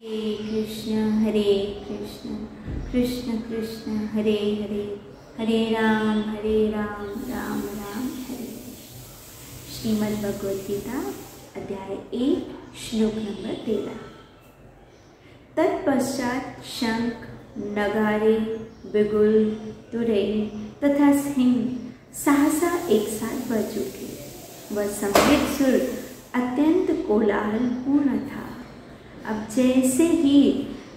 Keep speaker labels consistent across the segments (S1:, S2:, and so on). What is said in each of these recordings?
S1: हरे कृष्ण कृष्ण कृष्ण हरे हरे, हरे राम राम राम हरे। श्रीमद् भगवद गीता अध्याय 1 श्लोक नंबर 13। तत्पश्चात शंख नगारे बिगुल तुरई तथा सिंह सहसा एक साथ बज उठे। वह संगीत सुर अत्यंत कोलाहल पूर्ण था। अब जैसे ही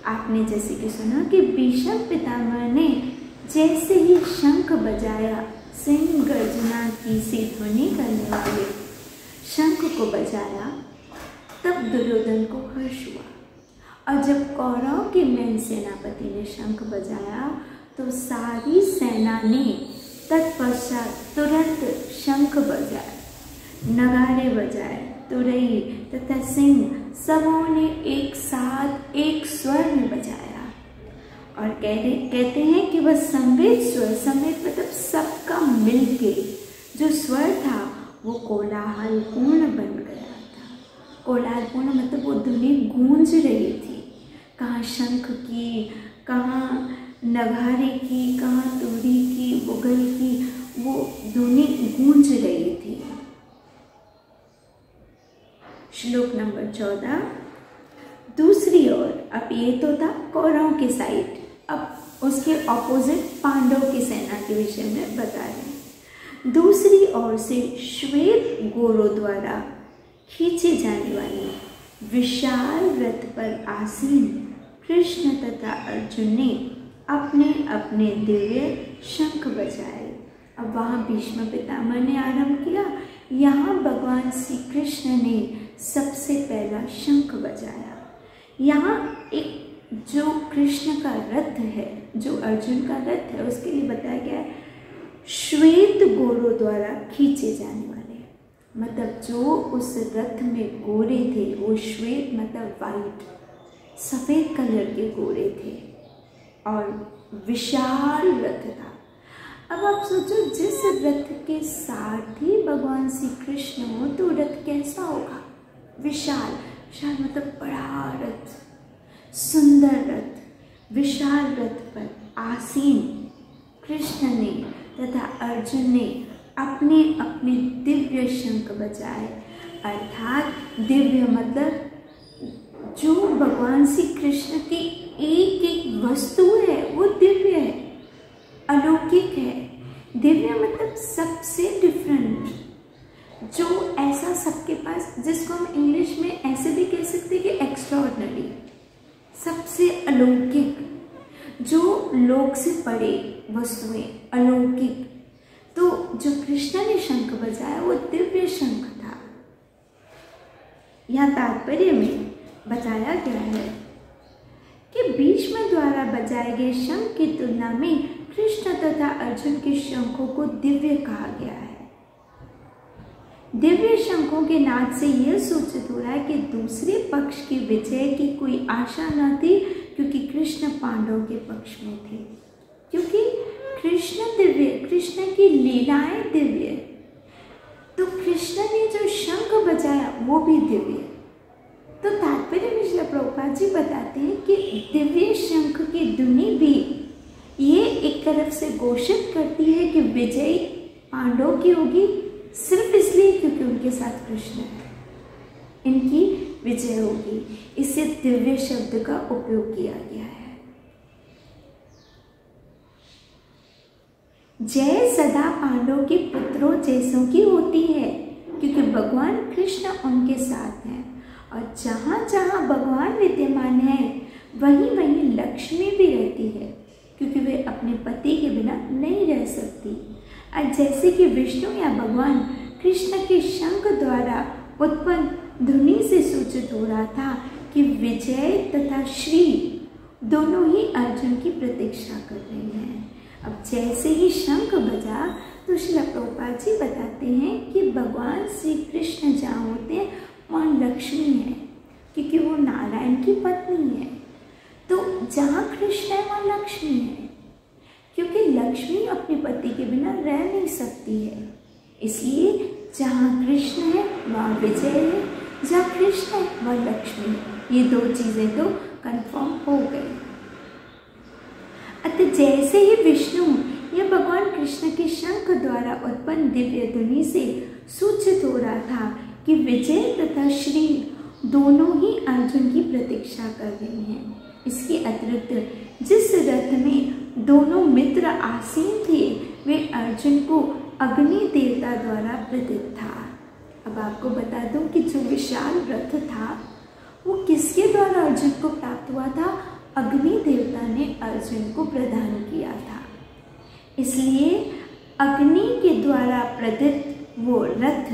S1: आपने जैसे कि सुना कि भीष्म पितामह ने जैसे ही शंख बजाया, सिंह गर्जना की सी ध्वनि करने वाले शंख को बजाया, तब दुर्योधन को हर्ष हुआ। और जब कौरव के मेन सेनापति ने शंख बजाया तो सारी सेना ने तत्पश्चात तुरंत शंख बजाए, नगारे बजाए, तुरई तथा सिंह सबों ने एक साथ एक स्वर में बजाया। और कहते हैं कि वह संवेद स्वर, संवेद मतलब सबका मिलके जो स्वर था वो कोलाहल पूर्ण बन गया था। कोलाहल पूर्ण मतलब वो ध्वनि गूंज रही थी, कहाँ शंख की, कहाँ नगारे की, कहाँ तुरी की, बुगल की, वो ध्वनि गूंज रही थी। श्लोक नंबर 14। दूसरी ओर, अब ये तो था कौरवों के साइड, अब उसके ऑपोजिट पांडव की सेना के विषय में बता रहे हैं। दूसरी ओर से श्वेत घोड़ों द्वारा खींचे जाने वाले विशाल रथ पर आसीन कृष्ण तथा अर्जुन ने अपने अपने दिव्य शंख बजाए। अब वहाँ भीष्म पितामह ने आरंभ किया, यहाँ भगवान श्री कृष्ण ने सबसे पहला शंख बजाया। यहाँ एक जो कृष्ण का रथ है, जो अर्जुन का रथ है, उसके लिए बताया गया है श्वेत घोड़ों द्वारा खींचे जाने वाले, मतलब जो उस रथ में घोड़े थे वो श्वेत मतलब वाइट, सफ़ेद कलर के घोड़े थे और विशाल रथ था। अब आप सोचो, जिस रथ के सारथी भगवान श्री कृष्ण हो तो रथ कैसा होगा? विशाल, विशाल मतलब बड़ा रथ, सुंदर रथ। विशाल रथ पर आसीन कृष्ण ने तथा अर्जुन ने अपने अपने दिव्य शंख बजाए। अर्थात दिव्य मतलब जो भगवान श्री कृष्ण की एक एक वस्तु है वो दिव्य है, अलौकिक है। दिव्य मतलब सबसे डिफरेंट, जो ऐसा सबके पास, जिसको हम इंग्लिश में ऐसे भी कह सकते हैं कि एक्स्ट्राऑर्डिनरी, सबसे अलौकिक, जो लोक से परे वस्तुएं, अलौकिक। तो जो कृष्ण ने शंख बजाया वो दिव्य शंख था। यहाँ तात्पर्य में बताया गया है कि भीष्म द्वारा बजाए गए शंख की तुलना में कृष्ण तथा अर्जुन के शंखों को दिव्य कहा गया है। दिव्य शंखों के नाद से यह सूचित हो रहा है कि दूसरे पक्ष की विजय की कोई आशा न थी, क्योंकि कृष्ण पांडव के पक्ष में थे। क्योंकि कृष्ण दिव्य, कृष्ण की लीलाएं दिव्य, तो कृष्ण ने जो शंख बजाया वो भी दिव्य। तो तात्पर्य में श्रील प्रभुपाद जी बताते हैं कि दिव्य शंख की ध्वनि भी ये एक तरफ से घोषित करती है कि विजय पांडव की होगी, सिर्फ इसलिए क्योंकि उनके साथ कृष्ण है, इनकी विजय होगी। इससे दिव्य शब्द का उपयोग किया गया है। जय सदा पांडव के पुत्रों जैसों की होती है, क्योंकि भगवान कृष्ण उनके साथ हैं। और जहाँ जहाँ भगवान विद्यमान है वहीं वहीं लक्ष्मी भी रहती है, क्योंकि वे अपने पति के बिना नहीं रह सकती। और जैसे कि विष्णु या भगवान कृष्ण के शंख द्वारा उत्पन्न ध्वनि से सूचित हो रहा था कि विजय तथा श्री दोनों ही अर्जुन की प्रतीक्षा कर रही हैं। अब जैसे ही शंख बजा तो श्रील प्रभुपाद जी बताते हैं कि भगवान श्री कृष्ण जहाँ होते हैं वहाँ लक्ष्मी है, क्योंकि वो नारायण की पत्नी है। तो जहाँ कृष्ण है वहाँ लक्ष्मी है, क्योंकि लक्ष्मी अपने पति के बिना रह नहीं सकती है। इसलिए जहाँ कृष्ण है वहाँ विजय है, जहाँ कृष्ण है वहाँ लक्ष्मी है। ये दो चीज़ें तो जैसे ही विष्णु या भगवान कृष्ण के शंख द्वारा उत्पन्न दिव्य ध्वनि से सूचित हो रहा था कि विजय तथा श्री दोनों ही अर्जुन की प्रतीक्षा कर रहे हैं। इसके अतिरिक्त जिस रथ में दोनों मित्र आसीन थे वे अर्जुन को अग्नि देवता द्वारा प्रदत्त था। अब आपको बता दूं कि जो विशाल रथ था वो किसके द्वारा अर्जुन को प्राप्त हुआ था? अग्नि देवता ने अर्जुन को प्रदान किया था। इसलिए अग्नि के द्वारा प्रदत्त वो रथ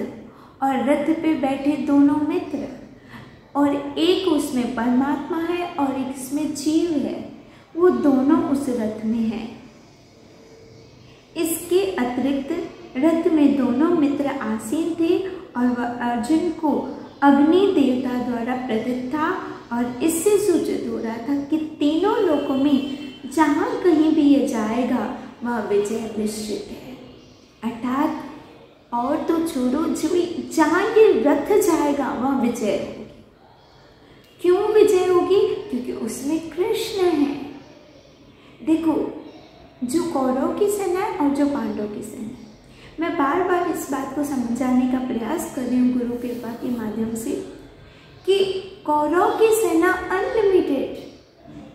S1: और रथ पे बैठे दोनों मित्र और एक उसमें परमात्मा है और एक इसमें जीव है, वो दोनों उस रथ में है। इसके अतिरिक्त रथ में दोनों मित्र आसीन थे और वह अर्जुन को अग्नि देवता द्वारा प्रदत्त था और इससे सूचित हो रहा था कि तीनों लोकों में जहाँ कहीं भी ये जाएगा वह विजय निश्चित है। अर्थात और तो छोड़ो, जो जहाँ ये रथ जाएगा वह विजय होगी। क्यों विजय होगी? क्योंकि उसमें कृष्ण है। देखो, जो कौरव की सेना है और जो पांडव की सेना है, मैं बार बार इस बात को समझाने का प्रयास कर रही हूँ गुरु कृपा के माध्यम से कि कौरव की सेना अनलिमिटेड,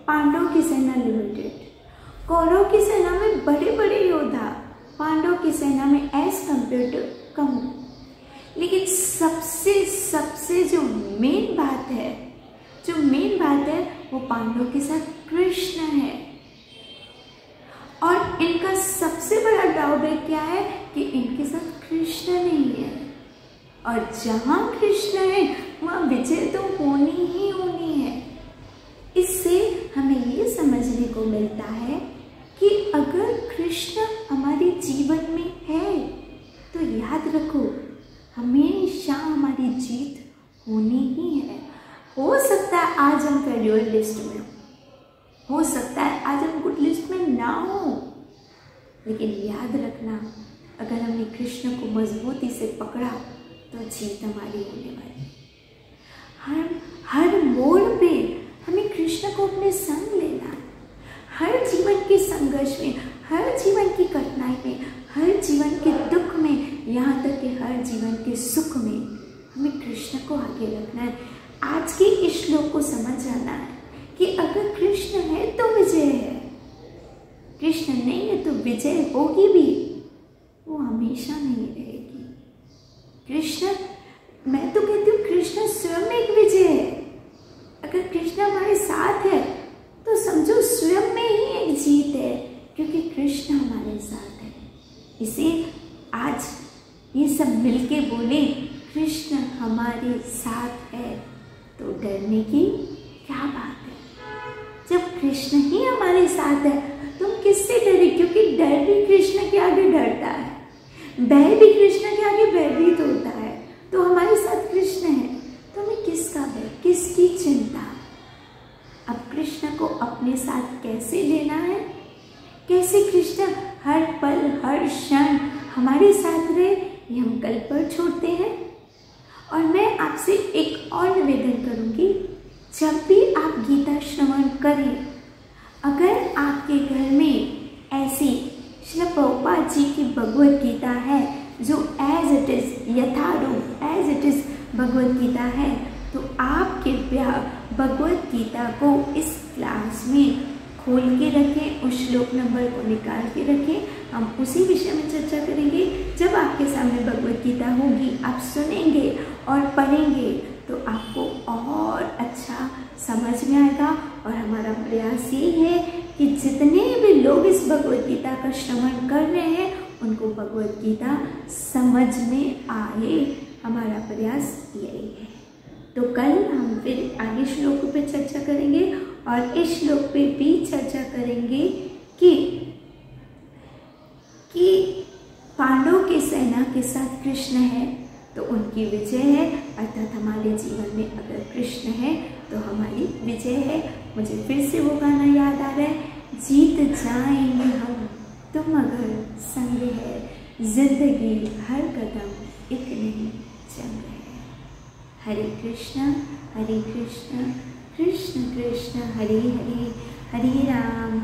S1: पांडव की सेना लिमिटेड। कौरव की सेना में बड़े बड़े योद्धा, पांडव की सेना में एज कम्पेयर टू कम। लेकिन सबसे जो मेन बात है वो पांडव के साथ कृष्ण है। और इनका सबसे बड़ा ड्रॉबैक क्या है कि इनके साथ कृष्ण नहीं है। और जहाँ कृष्ण है वहाँ विजय तो होनी ही होनी है। इससे हमें ये समझने को मिलता है कि अगर कृष्ण हमारे जीवन में है तो याद रखो हमेशा हमारी जीत होनी ही है। हो सकता है आज हम फेल्योर लिस्ट में हो सकता है आज हम गुड लिस्ट में ना हो, लेकिन याद रखना अगर हमने कृष्ण को मजबूती से पकड़ा तो जीत हमारी होने वाली है। हर मोड़ पे हमें कृष्ण को अपने संग लेना है। हर जीवन के संघर्ष में, हर जीवन की कठिनाई में, हर जीवन के दुख में, यहाँ तक कि हर जीवन के सुख में हमें कृष्ण को आगे रखना है। आज के इस श्लोक को समझ जाना है कि अगर कृष्ण है तो विजय है, कृष्ण नहीं है तो विजय होगी भी, वो हमेशा नहीं रहेगी। कृष्ण, मैं तो कहती हूँ कृष्ण स्वयं एक विजय है। अगर कृष्ण हमारे साथ है तो समझो स्वयं में ही एक जीत है, क्योंकि कृष्ण हमारे साथ है। इसे आज ये सब मिलके बोले कृष्ण हमारे साथ है, तो डरने की क्या बात है। जब कृष्ण ही हमारे साथ है तुम किससे डरे? क्योंकि डर भी कृष्ण के आगे डरता है, भय भी कृष्ण के आगे भयभीत होता है। तो हमारे साथ कृष्ण है तो हमें किसका भय, किसकी चिंता? अब कृष्ण को अपने साथ कैसे लेना है, कैसे कृष्ण हर पल हर क्षण हमारे साथ रहे, ये हम कल पर छोड़ते हैं। और मैं आपसे एक और निवेदन करूंगी, जब भी आप गीता श्रवण करें, अगर आपके घर में ऐसी श्री प्रभुपाद जी की भगवत गीता है जो एज इट इज यथारूप as it is Bhagavad Gita है, तो आप कृपया भगवत गीता को इस क्लास में खोल के रखें, उस श्लोक नंबर को निकाल के रखें। हम उसी विषय में चर्चा करेंगे। जब आपके सामने भगवत गीता होगी, आप सुनेंगे और पढ़ेंगे तो आपको और अच्छा समझ में आएगा। और हमारा प्रयास ये है कि जितने भी लोग इस भगवत गीता का श्रवण कर रहे हैं उनको भगवत गीता समझ में आए, हमारा प्रयास यही है। तो कल हम फिर आगे श्लोकों पे चर्चा करेंगे और इस श्लोक पे भी चर्चा करेंगे कि पांडवों की सेना के साथ कृष्ण है तो उनकी विजय है, अर्थात हमारे जीवन में अगर कृष्ण है तो हमारी विजय है। मुझे फिर से वो गाना याद आ रहा है, जीत जाएंगे हम तुम अगर संग है, जिंदगी हर कदम एक नहीं जंग है। हरे कृष्ण कृष्ण कृष्ण हरे हरे, हरे राम